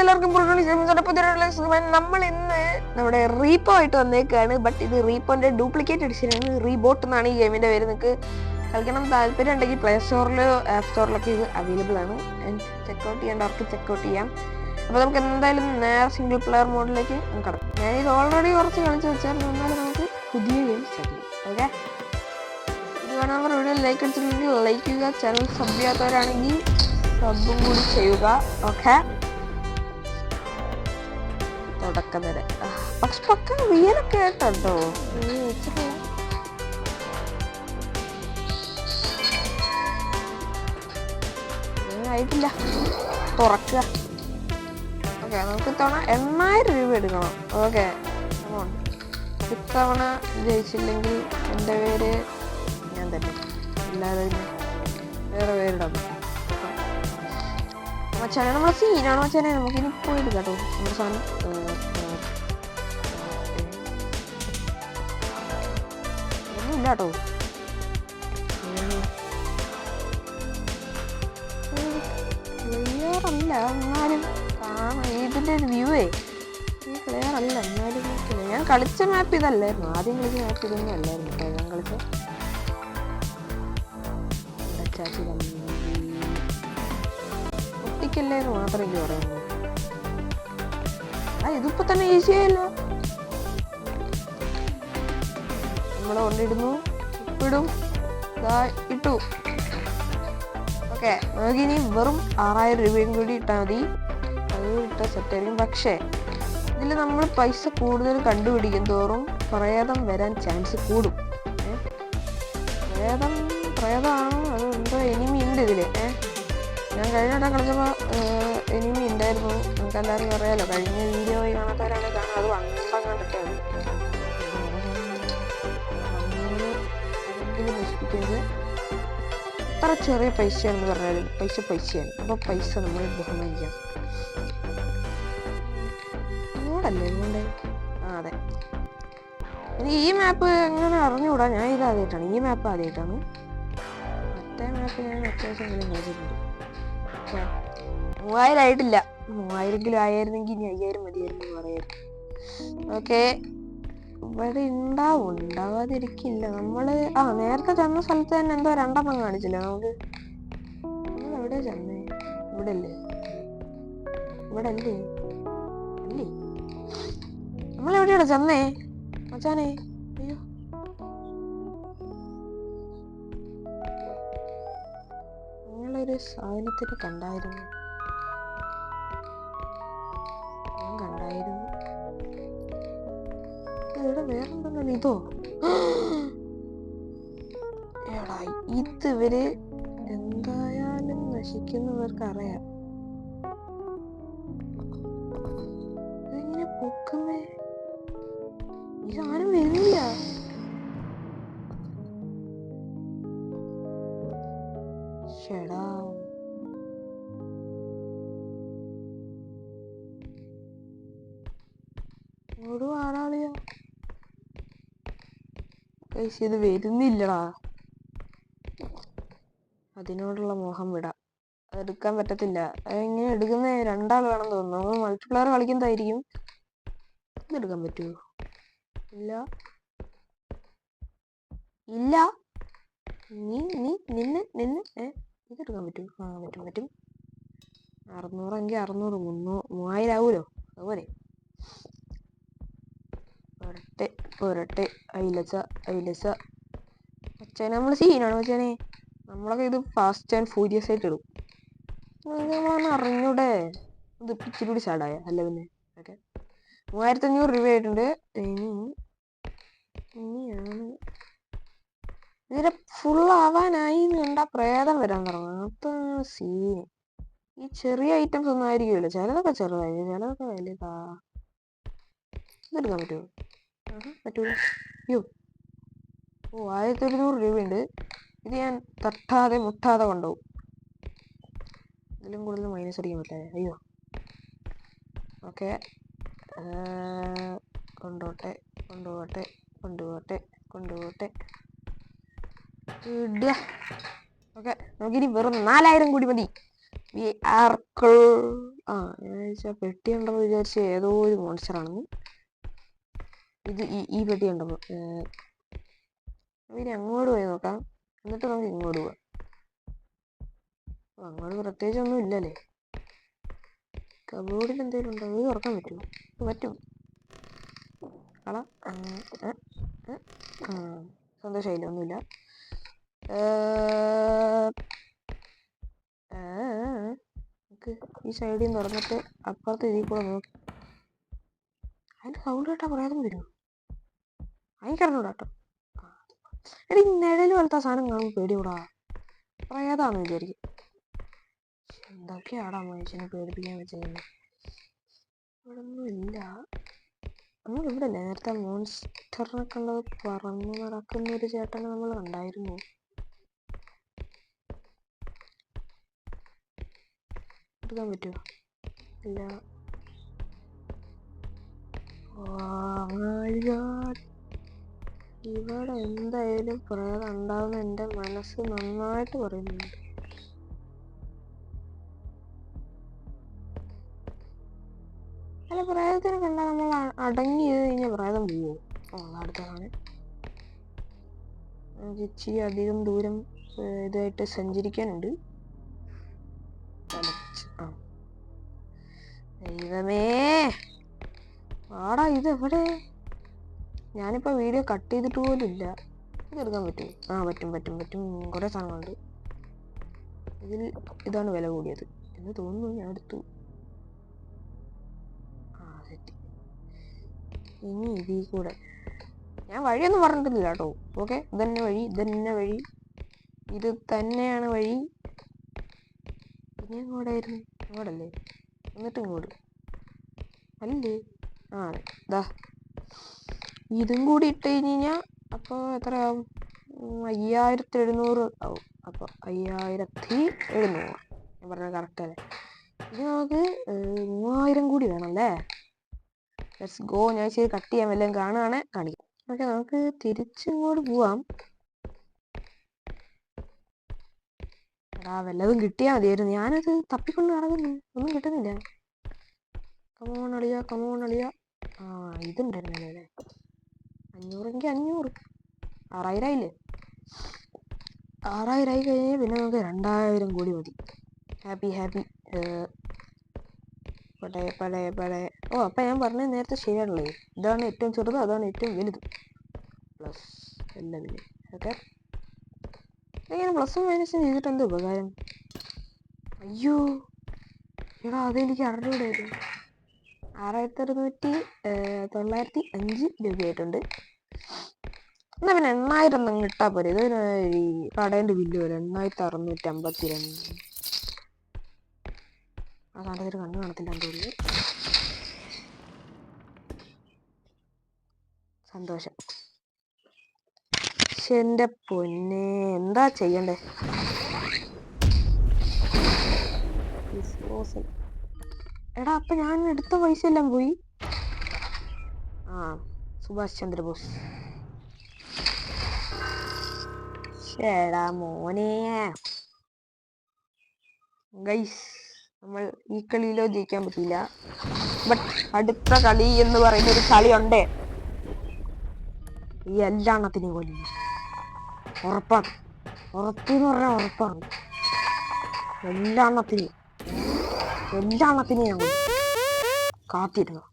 എല്ലാവർക്കും നമ്മൾ ഇന്ന് നമ്മുടെ റീപ്പോ ആയിട്ട് വന്നേക്കാണ്. ബട്ട് ഇത് റീപ്പോന്റെ ഡ്യൂപ്ലിക്കേറ്റ് എഡിഷനാണ്. റീബോട്ട് എന്നാണ് ഈ ഗെയിമിന്റെ പേര്. നിങ്ങൾക്ക് കളിക്കണം താല്പര്യം ഉണ്ടെങ്കിൽ പ്ലേ സ്റ്റോറിലോ ആപ്പ് സ്റ്റോറിലൊക്കെ ഇത് അവൈലബിൾ ആണ്. ചെക്കൗട്ട് ചെയ്യേണ്ടവർക്ക് ചെക്കൗട്ട് ചെയ്യാം. അപ്പോൾ നമുക്ക് എന്തായാലും നേരെ സിംഗിൾ പ്ലെയർ മോഡിലേക്ക് കടക്കും. ഞാനിത് ഓൾറെഡി കുറച്ച് കളിച്ച് വെച്ചായിരുന്നു. എന്നാലും നമുക്ക് പുതിയ ഗെയിം സ്റ്റാർട്ട് ചെയ്യാം. ഓക്കെ, ഇത് വേണം നമ്മുടെ വീഡിയോ ലൈക്ക് അടിച്ചിട്ടുണ്ടെങ്കിൽ ലൈക്ക് ചെയ്യുക. ചാനൽ സബ് ചെയ്യാത്തവരാണെങ്കിൽ സബും കൂടി ചെയ്യുക. ഓക്കെ, തുടക്കം വരെ പക്ഷെ പക്ക റിയലൊക്കെ ആയിട്ടോ ആയിട്ടില്ല. തുറക്കുക. ഓക്കെ, നമുക്ക് ഇത്തവണ 8000 രൂപ എടുക്കണം. ഓക്കെ, ഇത്തവണ ജയിച്ചില്ലെങ്കിൽ എൻ്റെ പേര് ഞാൻ തന്നെ, എല്ലാവരും വേറെ പേരിടാം. മച്ചാനെ നമ്മളെ സീനാണ് മച്ചാനെ. നമുക്കിനി പോയിട്ട് കേട്ടോ നമ്മുടെ സാധനം ഒന്നുമില്ല കേട്ടോ. ക്ലിയർ അല്ല എന്നാലും കാണാം. ഇതിൻ്റെ ഒരു വ്യൂവേ ക്ലിയർ അല്ല എന്നാലും ഞാൻ കളിച്ച മാപ്പ് ഇതല്ലായിരുന്നു. ആദ്യം കളിച്ച മാപ്പ് ഇതൊന്നും അല്ലായിരുന്നു കേട്ടോ. ഞാൻ കളിച്ച ഒട്ടിക്കല്ലേന്ന് മാത്രം എനിക്ക് പറയുന്നു. ഇതിപ്പോ തന്നെ ഈസി ആയല്ലോ. നമ്മൾ കൊണ്ടിടുന്നു, ഉപ്പിടും, ഇട്ടു. ഓക്കെ, നമുക്കിനി വെറും 6000 രൂപയും കൂടി ഇട്ടാൽ മതി. അത് ഇട്ടാൽ സെറ്റായിരിക്കും. പക്ഷേ ഇതിൽ നമ്മൾ പൈസ കൂടുതൽ കണ്ടുപിടിക്കും തോറും പ്രേതം വരാൻ ചാൻസ് കൂടും. പ്രേതമാണോ അത് എന്തോ എനിമി ഉണ്ട് ഇതില്. ഞാൻ കഴിഞ്ഞ വട്ടം കളിച്ചപ്പോൾ എനിമി ഉണ്ടായിരുന്നു. നമുക്ക് എല്ലാവർക്കും അറിയാലോ. കഴിഞ്ഞ വീഡിയോ കാണാത്തവരാണ് കാണാൻ. അത് വണ്ടങ്ങാണ്ടിട്ടാണ് നശിപ്പിക്കുന്നത്. അത്ര ചെറിയ പൈസയാണെന്ന് പറഞ്ഞാലും പൈസയാണ്. അപ്പോൾ പൈസ നമ്മൾ ബഹുമാനിക്കാം. ഇങ്ങോട്ടല്ലേ ഇങ്ങോട്ട്? അതെ. ഇനി ഈ മാപ്പ് എങ്ങനെ അറിഞ്ഞുകൂടാ. ഞാൻ ഇത് ആദ്യമായിട്ടാണ്, ഈ മാപ്പ് ആദ്യമായിട്ടാണ്. മറ്റേ മാപ്പ് ഞാൻ അത്യാവശ്യം കളിച്ചിട്ടുണ്ട്. 3000 ആയിട്ടില്ല. 3000 ആയിരുന്നെങ്കിൽ ഇനി 5000 മതിയായിരുന്നു പറയായിരുന്നു. ഓക്കെ, ഇവിടെ ഉണ്ടാവാതിരിക്കില്ല. നമ്മള് നേരത്തെ ചെന്ന സ്ഥലത്ത് തന്നെ എന്തോ 2 എണ്ണം കാണിച്ചില്ല നമുക്ക്. നമ്മൾ എവിടെയാ ചെന്നേ? ഇവിടെ അല്ലേ നമ്മളെവിടെയാണ് ചെന്നേ മച്ചാനെ? അയ്യോ, നിങ്ങളൊരു സാധനത്തിന് കണ്ടായിരുന്നു. ഇവിടെ വേറെന്താ? ഇതോ എടാ, ഇവര് എന്തായാലും നശിക്കുന്നവർക്ക് അറിയാം. ഇതെങ്ങനെ പൊക്കുന്നേ? ഇതാരും വരുന്നില്ല. ഷെടാ, ഓരോ ആളാളിയാ. ഇത് വരുന്നില്ലടാ. അതിനോടുള്ള മോഹം വിടാം. അതെടുക്കാൻ പറ്റത്തില്ല. അതെങ്ങനെ എടുക്കുന്നേ? 2 ആൾ വേണം തോന്നുന്നു. നമ്മൾ മൾട്ടിപ്ലെയർ കളിക്കുന്നതായിരിക്കും. ഇതെടുക്കാൻ പറ്റുമോ? ഇല്ല. നിന്ന് ഇതെടുക്കാൻ പറ്റുമോ? പറ്റും. 600 എങ്കിൽ 600, 3000 ആവൂലോ. അതുപോലെ പോരട്ടെ. അയിലച്ച മച്ചാനെ, നമ്മൾ സീനാണ് മച്ചാനെ. നമ്മളൊക്കെ ഇത് ഫാസ്റ്റ് ആൻഡ് ഫ്യൂരിയസ് ആയിട്ട് ഇടും. അറിഞ്ഞൂടെ? ഇത് ഇച്ചിരി കൂടി സ്റ്റാർട്ടായ അല്ല പിന്നെ. ഓക്കെ, 3500 രൂപ ആയിട്ടുണ്ട്. ഇനിയാണ് ഇതിന്റെ ഫുൾ ആവാനായി കണ്ടാ പ്രേതം വരാൻ തുടങ്ങും. അതാണ് സീന്. ഈ ചെറിയ ഐറ്റംസ് ഒന്നും ആയിരിക്കുമല്ലോ. ചിലതൊക്കെ ചെറുതായിരിക്കും, ചിലതൊക്കെ വലുതാ. ഇതെടുക്കാൻ പറ്റുമോ? പറ്റൂല. അയ്യോ, 1100 രൂപയുണ്ട്. ഇത് ഞാൻ തട്ടാതെ മുട്ടാതെ കൊണ്ടുപോകും. ഇതിലും കൂടുതൽ മൈനസ് അടിക്കാൻ പറ്റാതെ. അയ്യോ, ഓക്കെ, കൊണ്ടുപോട്ടെ. ഓക്കെ, നമുക്കിനി വെറും 4000 കൂടി മതി. ആ ഞാൻ പെട്ടി ഉണ്ടെന്ന് വിചാരിച്ച ഏതോ ഒരു മോൺസ്റ്റർ ആണെന്ന്. ഇത് ഈ പെട്ടി ഉണ്ടെന്ന്. ഇനി അങ്ങോട്ട് പോയി നോക്കാം, എന്നിട്ട് നമുക്ക് ഇങ്ങോട്ട് പോവാം. അങ്ങോട്ട് പ്രത്യേകിച്ച് ഒന്നും ഇല്ലല്ലേ. കബോർഡിൽ എന്തെങ്കിലും ഉണ്ടോ? ഇത് തുറക്കാൻ പറ്റുമോ? പറ്റും. കള സന്തോഷമായില്ല, ഒന്നുമില്ല. ഈ സൈഡിൽ നിന്ന് തുറന്നിട്ട് അപ്പുറത്ത് ഇതിൽ കൂടെ നോക്കി. അതിന്റെ സൗണ്ട് കേട്ടാ പ്രേതം വരുമോ? അതിനറിഞ്ഞൂടാട്ടോ. എടി നിഴല് പോലത്തെ സാധനം കാണുമ്പോൾ പേടിയൂടാ. പ്രേതാന്ന് വിചാരിക്കും. എന്തൊക്കെയാടാ മനുഷ്യനെ പേടിപ്പിക്കാൻ വെച്ചത്. ഇവിടെ ഒന്നും ഇല്ല. നമ്മളിവിടെ അല്ലേ നേരത്തെ മോൺസ്റ്ററിനെ കണ്ടത്? പറന്ന് നടക്കുന്ന ഒരു ചേട്ടനെ നമ്മൾ കണ്ടായിരുന്നു. എടുക്കാൻ പറ്റുമോ? ഇല്ല. ഇവിടെ എന്തായാലും പ്രേതം ഉണ്ടാവുന്ന എൻ്റെ മനസ്സ് നന്നായിട്ട് പറയുന്നുണ്ട്. അല്ല, പ്രേതത്തിനെ കണ്ടാൽ നമ്മൾ അടങ്ങി ചെയ്ത് കഴിഞ്ഞാൽ പ്രേതം പോവോ? അടുത്താണ്. ഇച്ചിരി അധികം ദൂരം ഇതായിട്ട് സഞ്ചരിക്കാനുണ്ട്. ദൈവമേ, ആടാ ഇതെവിടെ? ഞാനിപ്പോ വീഡിയോ കട്ട് ചെയ്തിട്ട് പോലും ഇല്ല. ഇതെടുക്കാൻ പറ്റുമോ? പറ്റും. കുറെ സാധനങ്ങളുണ്ട് ഇതിൽ. ഇതാണ് വില കൂടിയത് എന്ന് തോന്നുന്നു. ഞാൻ എടുത്തു. സെറ്റ്. ഇനി ഇതിൽ കൂടെ ഞാൻ വഴിയൊന്നും പറഞ്ഞിട്ടില്ല കേട്ടോ. ഓക്കെ, ഇതന്നെ വഴി. ഇത് തന്നെയാണ് വഴി. ഇനി എങ്ങോട്ടായിരുന്നു? അങ്ങോട്ടല്ലേ? എന്നിട്ട് ഇങ്ങോട്ട് അല്ലേ? അതെ. ദാ ഇതും കൂടി ഇട്ട് കഴിഞ്ഞാൽ അപ്പോൾ എത്രയാവും? 5700 ആവും. അപ്പോൾ 5700 ഞാൻ പറഞ്ഞത് കറക്റ്റ് അല്ലേ? ഇത് നമുക്ക് 3000 കൂടി വേണം അല്ലേ? Let's go. ഞാൻ ചെയ്ത് കട്ട് ചെയ്യാൻ വല്ലതും കാണുകയാണെ കാണിക്കാം. ഓക്കെ, നമുക്ക് തിരിച്ചിങ്ങോട്ട് പോവാം. എടാ വല്ലതും കിട്ടിയാൽ മതിയായിരുന്നു. ഞാനത് തപ്പിക്കൊണ്ട് നടക്കുന്നു, ഒന്നും കിട്ടുന്നില്ല. കമോൺ അളിയ. ഇതുണ്ടായിരുന്നല്ലേ അല്ലേ? 500 500. 6000 ആയില്ലേ? 6000 ആയി കഴിഞ്ഞാൽ പിന്നെ നമുക്ക് 2000 കൂടി മതി. ഹാപ്പി. പടേ. അപ്പം ഞാൻ പറഞ്ഞത് നേരത്തെ ശരിയാണല്ലേ? ഇതാണ് ഏറ്റവും ചെറുത്, അതാണ് ഏറ്റവും വലുത്. പ്ലസ് എല്ലാം ഇല്ലേ? ഓക്കെ, ഇങ്ങനെ പ്ലസും മൈനസും ചെയ്തിട്ട് എന്താ ഉപകാരം? അയ്യോ എടാ, അതെനിക്ക് അറിഞ്ഞൂടായിരുന്നു. 905 രൂപയായിട്ടുണ്ട്. എന്നാ പിന്നെ 8000 ഒന്നും കിട്ടാ പോരെ? ഇത് ഈ കടേൻ്റെ ബില്ല് പോലെ 8652. ആ സാധനത്തിൽ കണ്ണു കാണത്തില്ല തോന്നുന്നു. സന്തോഷം. എന്റെ പൊന്നെ, എന്താ ചെയ്യണ്ടേ? എടാ, അപ്പൊ ഞാൻ എടുത്ത പൈസ എല്ലാം പോയി. സുഭാഷ് ചന്ദ്രബോസ്. ചേടാ മോനെ. ഗൈസ്, നമ്മൾ ഈ കളിയിലോ ജയിക്കാൻ പറ്റില്ല. ബട്ട് അടുത്ത കളി എന്ന് പറയുന്ന ഒരു കളിയുണ്ട്. ഈ എല്ലാത്തിനെയും കൊല്ലും. ഉറപ്പാണ്. ഉറപ്പെന്ന് പറഞ്ഞാൽ ഉറപ്പാണ്. എല്ലാത്തിനെയും ഞാൻ കാത്തിരുന്നു.